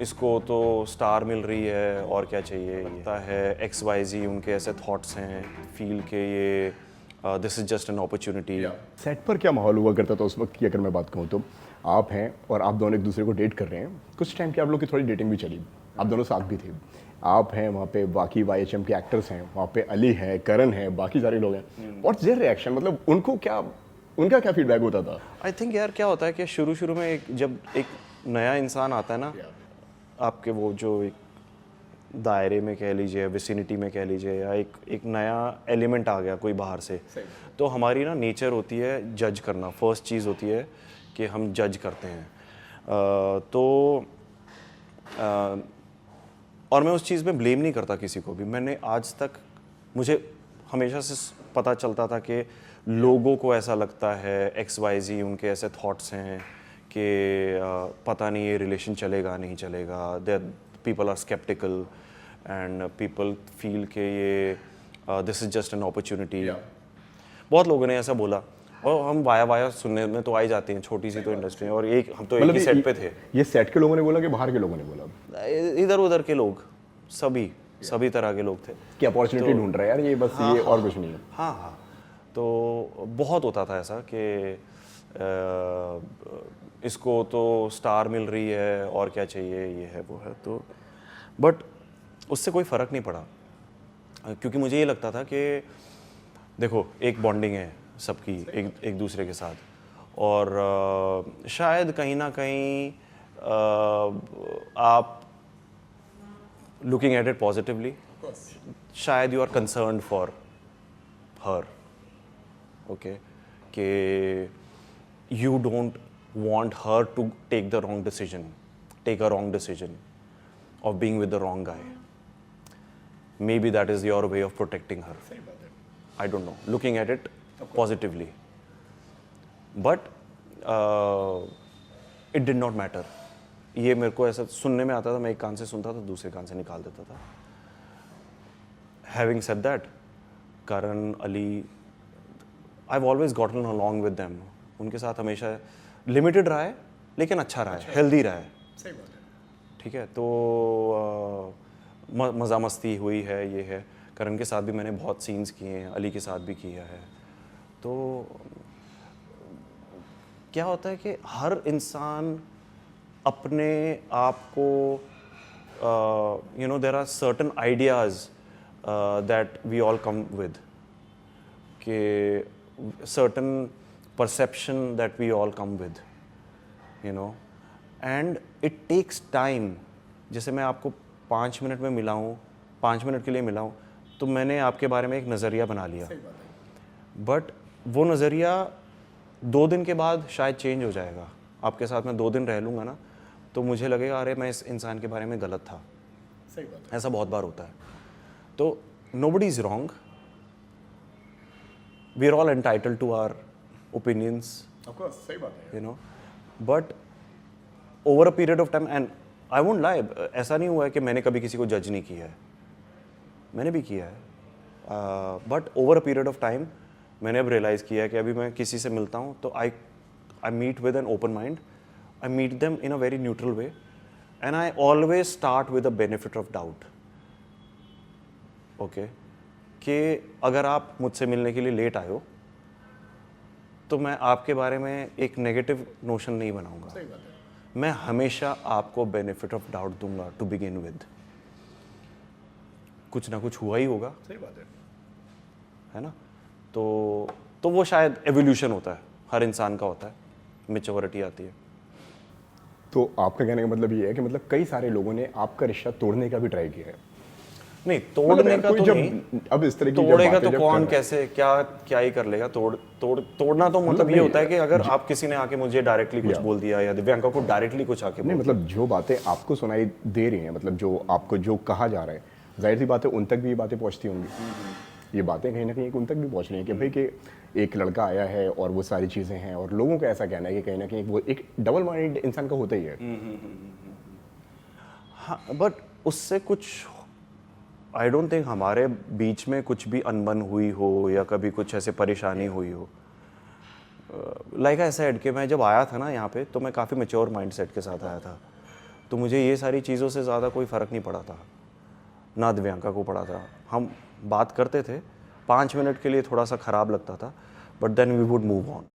इसको तो स्टार मिल रही है और क्या चाहिए, लगता है XYZ उनके ऐसे थॉट्स हैं, फील के ये this is just an opportunity. Set पर क्या माहौल हुआ करता था उस वक्त की अगर मैं बात कहूँ तो? आप हैं और आप दोनों एक दूसरे को डेट कर रहे हैं, कुछ टाइम की आप लोग की थोड़ी डेटिंग भी चली, आप दोनों साथ भी थे। आप हैं वहाँ पे, बाकी YHM के एक्टर्स हैं वहाँ पे, अली है, करण है, बाकी सारे लोग हैं। व्हाट्स देयर रिएक्शन, मतलब उनको क्या, उनका क्या फीडबैक होता था? आई थिंक यार क्या होता है कि शुरू में जब एक नया इंसान आता है ना आपके वो जो एक दायरे में कह लीजिए, विसिनिटी में कह लीजिए, या एक नया एलिमेंट आ गया कोई बाहर से, तो हमारी ना नेचर होती है जज करना। फर्स्ट चीज़ होती है कि हम जज करते हैं। और मैं उस चीज़ में ब्लेम नहीं करता किसी को भी। मैंने आज तक, मुझे हमेशा से पता चलता था कि लोगों को ऐसा लगता है, XYZ उनके ऐसे थॉट्स हैं कि पता नहीं ये रिलेशन चलेगा नहीं चलेगा, they people are skeptical and people feel कि ये this is just an opportunity. बहुत लोगों ने ऐसा बोला, और हम वाया सुनने में तो आ ही जाते हैं, छोटी सी तो इंडस्ट्री है, और हम तो एक ही सेट पे थे। ये सेट के लोगों ने बोला कि बाहर के लोगों ने बोला? इधर उधर के लोग, सभी तरह के लोग थे कि अपॉर्चुनिटी ढूंढ रहा है यार ये, बस ये और कुछ नहीं है। हाँ, तो बहुत होता था ऐसा कि इसको तो स्टार मिल रही है और क्या चाहिए, ये है वो है। तो बट उससे कोई फ़र्क नहीं पड़ा, क्योंकि मुझे ये लगता था कि देखो एक बॉन्डिंग है सबकी एक दूसरे के साथ, और शायद कहीं ना कहीं आप लुकिंग एट इट पॉजिटिवली, शायद you are concerned for her, okay, कि you don't want her to take a wrong decision of being with the wrong guy. Maybe that is your way of protecting her. I don't know, looking at it positively. But it did not matter. ये मेरे को ऐसा सुनने में आता था, मैं एक कान से सुनता था, दूसरे कान से निकाल देता था। Having said that, Karan, Ali, I've always gotten along with them. उनके साथ हमेशा लिमिटेड रहा है, लेकिन अच्छा रहा है, हेल्दी रहा है। सही बात है। ठीक है, तो मज़ा मस्ती हुई है, ये है। करण के साथ भी मैंने बहुत सीन्स किए हैं, अली के साथ भी किया है। तो क्या होता है कि हर इंसान अपने आप को, there are certain ideas that we all come with, कि certain perception that we all come with, and it takes time. जैसे मैं आपको 5 मिनट में मिला हूँ, 5 मिनट के लिए मिला हूँ, तो मैंने आपके बारे में एक नज़रिया बना लिया, बट वो नज़रिया 2 दिन के बाद शायद चेंज हो जाएगा। आपके साथ मैं 2 दिन रह लूँगा ना, तो मुझे लगेगा अरे मैं इस इंसान के बारे में गलत था। सही बात है। ऐसा बहुत बार होता है। तो nobody is wrong, we are all entitled to our opinions, of course, सही बात है। but over a period of time, and I won't lie, ऐसा नहीं हुआ है कि मैंने कभी किसी को जज नहीं किया है, मैंने भी किया है, but over a period of time मैंने अब रियलाइज़ किया है कि अभी मैं किसी से मिलता हूँ तो I meet with an open mind, I meet them in a very neutral way, and I always start with a benefit of doubt, okay, कि अगर आप मुझसे मिलने के लिए लेट आए हो तो मैं आपके बारे में एक नेगेटिव नोशन नहीं बनाऊंगा। सही बात है। मैं हमेशा आपको बेनिफिट ऑफ डाउट दूंगा टू बिगिन विद। कुछ ना कुछ हुआ ही होगा। सही बात है ना? तो वो शायद एवोल्यूशन होता है, हर इंसान का होता है, मैच्योरिटी आती है। तो आपका कहने का मतलब ये है कि मतलब कई सारे लोगों ने आपका रिश्ता तोड़ने का भी ट्राई किया है? नहीं, तोड़ने का तो नहीं। अब इस तरह की तोड़ेगा तो कौन कैसे क्या ही कर लेगा। तोड़ना तो मतलब ये होता है कि अगर आप किसी ने आके मुझे डायरेक्टली कुछ बोल दिया, या दिव्यांका को डायरेक्टली कुछ आके नहीं, मतलब जो बातें आपको सुनाई दे रही हैं, मतलब जो आपको जो कहा जा रहा है, जाहिर सी बात है उन तक भी ये बातें पहुंचती होंगी। ये बातें कहीं ना कहीं उन तक भी पहुंच रही हैं कि भाई कि एक लड़का आया है और वो सारी चीज़ें हैं, और लोगों का ऐसा कहना है कि कहीं ना कहीं वो एक डबल माइंड इंसान का होता ही है। हाँ, बट उससे कुछ आई डोंट थिंक हमारे बीच में कुछ भी अनबन हुई हो या कभी कुछ ऐसे परेशानी हुई हो। लाइक आई सेड कि मैं जब आया था ना यहाँ पे, तो मैं काफ़ी मैच्योर माइंडसेट के साथ आया था। तो मुझे ये सारी चीज़ों से ज़्यादा कोई फ़र्क नहीं पड़ा था, ना दिव्यांका को पड़ा था। हम बात करते थे, 5 मिनट के लिए थोड़ा सा ख़राब लगता था, but then we would move on.